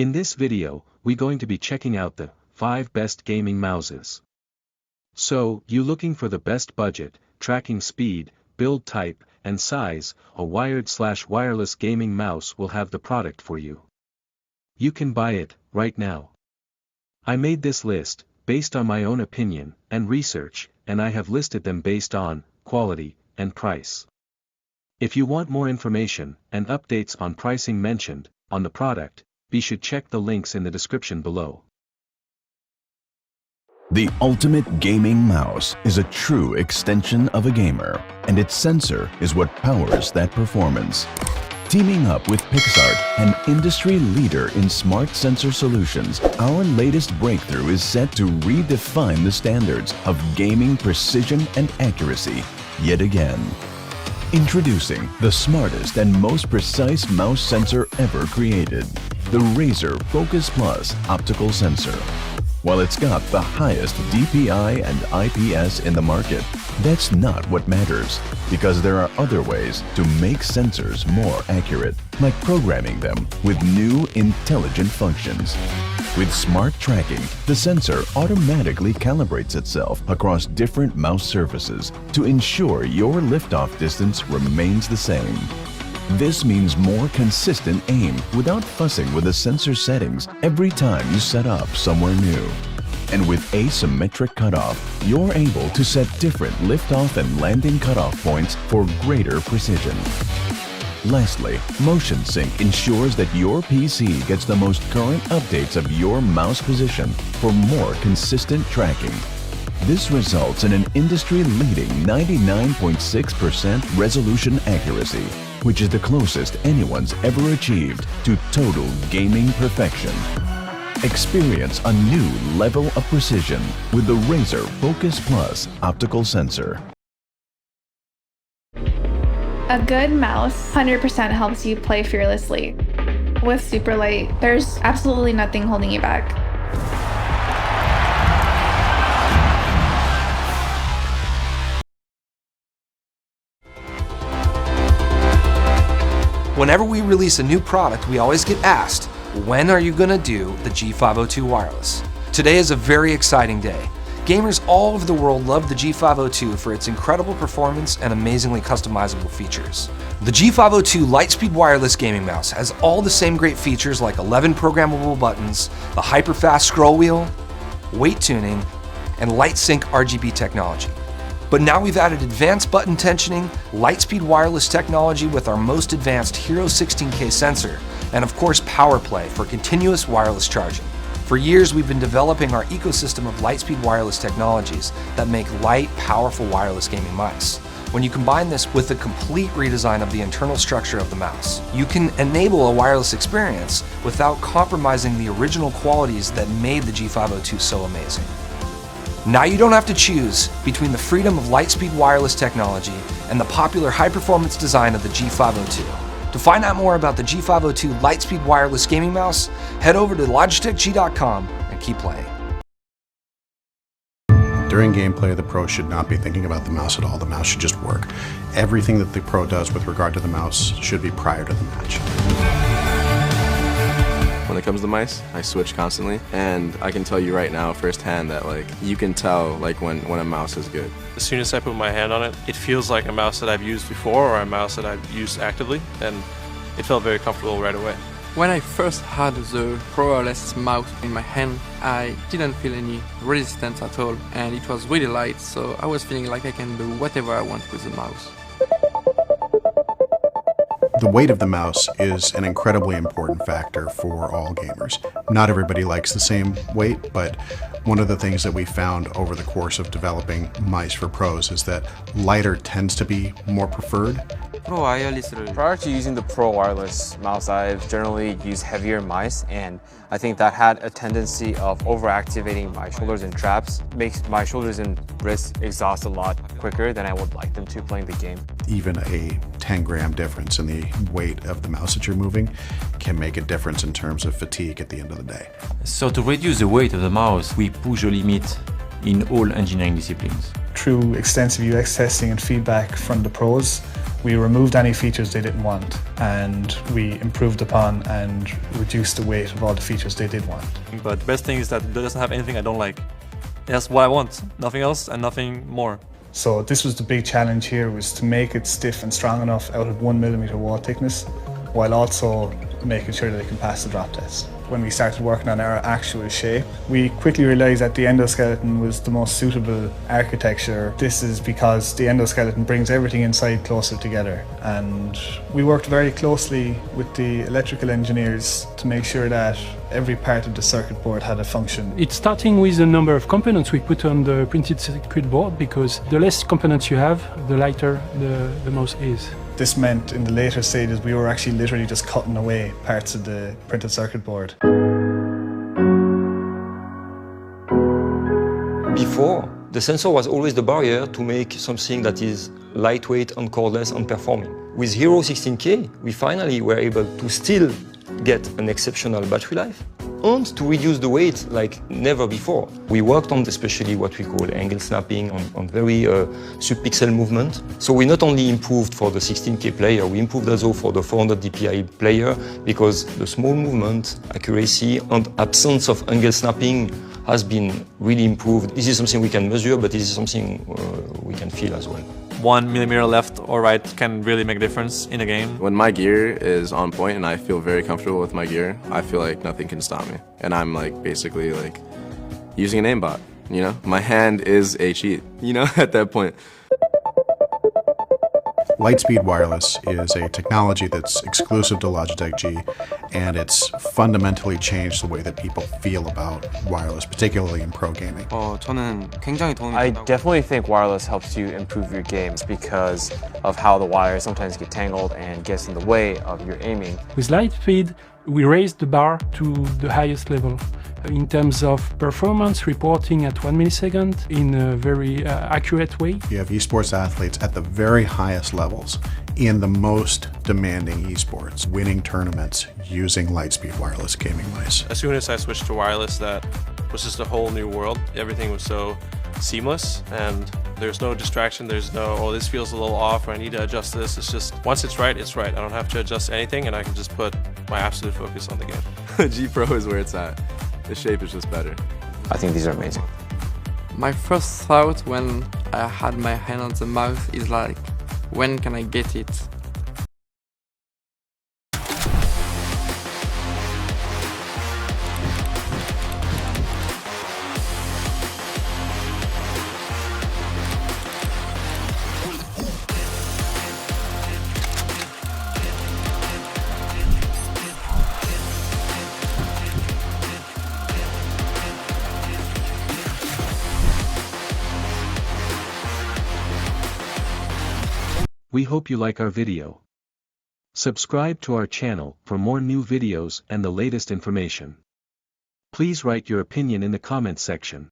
In this video, we're going to be checking out the 5 best gaming mouses. So, you looking for the best budget, tracking speed, build type, and size, a wired/wireless gaming mouse will have the product for you. You can buy it, right now. I made this list, based on my own opinion, and research, and I have listed them based on, quality, and price. If you want more information, and updates on pricing mentioned, on the product, be sure to check the links in the description below. The ultimate gaming mouse is a true extension of a gamer, and its sensor is what powers that performance. Teaming up with Pixart, an industry leader in smart sensor solutions, our latest breakthrough is set to redefine the standards of gaming precision and accuracy yet again. Introducing the smartest and most precise mouse sensor ever created, the Razer Focus Plus optical sensor. While it's got the highest DPI and IPS in the market, that's not what matters, because there are other ways to make sensors more accurate, like programming them with new intelligent functions. With smart tracking, the sensor automatically calibrates itself across different mouse surfaces to ensure your liftoff distance remains the same. This means more consistent aim without fussing with the sensor settings every time you set up somewhere new. And with asymmetric cutoff, you're able to set different liftoff and landing cutoff points for greater precision. Lastly, Motion Sync ensures that your PC gets the most current updates of your mouse position for more consistent tracking. This results in an industry-leading 99.6% resolution accuracy, which is the closest anyone's ever achieved to total gaming perfection. Experience a new level of precision with the Razer Focus Plus optical sensor. A good mouse 100% helps you play fearlessly. With Superlight, there's absolutely nothing holding you back. Whenever we release a new product, we always get asked, when are you gonna do the G502 wireless? Today is a very exciting day. Gamers all over the world love the G502 for its incredible performance and amazingly customizable features. The G502 Lightspeed wireless gaming mouse has all the same great features like 11 programmable buttons, the hyper-fast scroll wheel, weight tuning, and light sync RGB technology. But now we've added advanced button tensioning, Lightspeed wireless technology with our most advanced Hero 16K sensor, and of course PowerPlay for continuous wireless charging. For years we've been developing our ecosystem of Lightspeed wireless technologies that make light, powerful wireless gaming mice. When you combine this with the complete redesign of the internal structure of the mouse, you can enable a wireless experience without compromising the original qualities that made the G502 so amazing. Now you don't have to choose between the freedom of Lightspeed wireless technology and the popular high-performance design of the G502. To find out more about the G502 Lightspeed wireless gaming mouse, head over to logitechg.com and keep playing. During gameplay, the pro should not be thinking about the mouse at all. The mouse should just work. Everything that the pro does with regard to the mouse should be prior to the match. When it comes to mice, I switch constantly, and I can tell you right now firsthand that you can tell when a mouse is good. As soon as I put my hand on it, it feels like a mouse that I've used before or a mouse that I've used actively, and it felt very comfortable right away. When I first had the Pro wireless mouse in my hand, I didn't feel any resistance at all, and it was really light, so I was feeling like I can do whatever I want with the mouse. The weight of the mouse is an incredibly important factor for all gamers. Not everybody likes the same weight, but one of the things that we found over the course of developing mice for pros is that lighter tends to be more preferred. Prior to using the Pro wireless mouse, I've generally used heavier mice, and I think that had a tendency of overactivating my shoulders and traps. Makes my shoulders and wrists exhaust a lot quicker than I would like them to playing the game. Even a 10-gram difference in the weight of the mouse that you're moving can make a difference in terms of fatigue at the end of the day. So to reduce the weight of the mouse, we push the limit in all engineering disciplines. Through extensive UX testing and feedback from the pros, we removed any features they didn't want, and we improved upon and reduced the weight of all the features they did want. But the best thing is that it doesn't have anything I don't like. It has what I want, nothing else and nothing more. So this was the big challenge here, was to make it stiff and strong enough out of 1mm wall thickness, while also making sure that it can pass the drop test. When we started working on our actual shape, we quickly realised that the endoskeleton was the most suitable architecture. This is because the endoskeleton brings everything inside closer together, and we worked very closely with the electrical engineers to make sure that every part of the circuit board had a function. It's starting with the number of components we put on the printed circuit board, because the less components you have, the lighter the mouse is. This meant in the later stages we were actually literally just cutting away parts of the printed circuit board. Before, the sensor was always the barrier to make something that is lightweight and cordless and performing. With Hero 16K, we finally were able to still get an exceptional battery life and to reduce the weight like never before. We worked on especially what we call angle snapping, on very subpixel movement. So we not only improved for the 16K player, we improved also for the 400 DPI player, because the small movement, accuracy and absence of angle snapping has been really improved. This is something we can measure, but this is something we can feel as well. 1 millimeter left or right can really make a difference in a game. When my gear is on point and I feel very comfortable with my gear, I feel like nothing can stop me. And I'm like basically like using an aimbot, you know? My hand is a cheat, you know, at that point. Lightspeed Wireless is a technology that's exclusive to Logitech G, and it's fundamentally changed the way that people feel about wireless, particularly in pro gaming. I definitely think wireless helps you improve your games because of how the wires sometimes get tangled and gets in the way of your aiming. With Lightspeed, we raised the bar to the highest level in terms of performance, reporting at 1 millisecond in a very accurate way. You have esports athletes at the very highest levels in the most demanding esports, winning tournaments using Lightspeed wireless gaming mice. As soon as I switched to wireless, that was just a whole new world. Everything was so seamless and there's no distraction, there's no, oh, this feels a little off or I need to adjust this. It's just, once it's right, it's right. I don't have to adjust anything and I can just put my absolute focus on the game. G Pro is where it's at. The shape is just better. I think these are amazing. My first thought when I had my hand on the mouse is like, when can I get it? We hope you like our video. Subscribe to our channel for more new videos and the latest information. Please write your opinion in the comments section.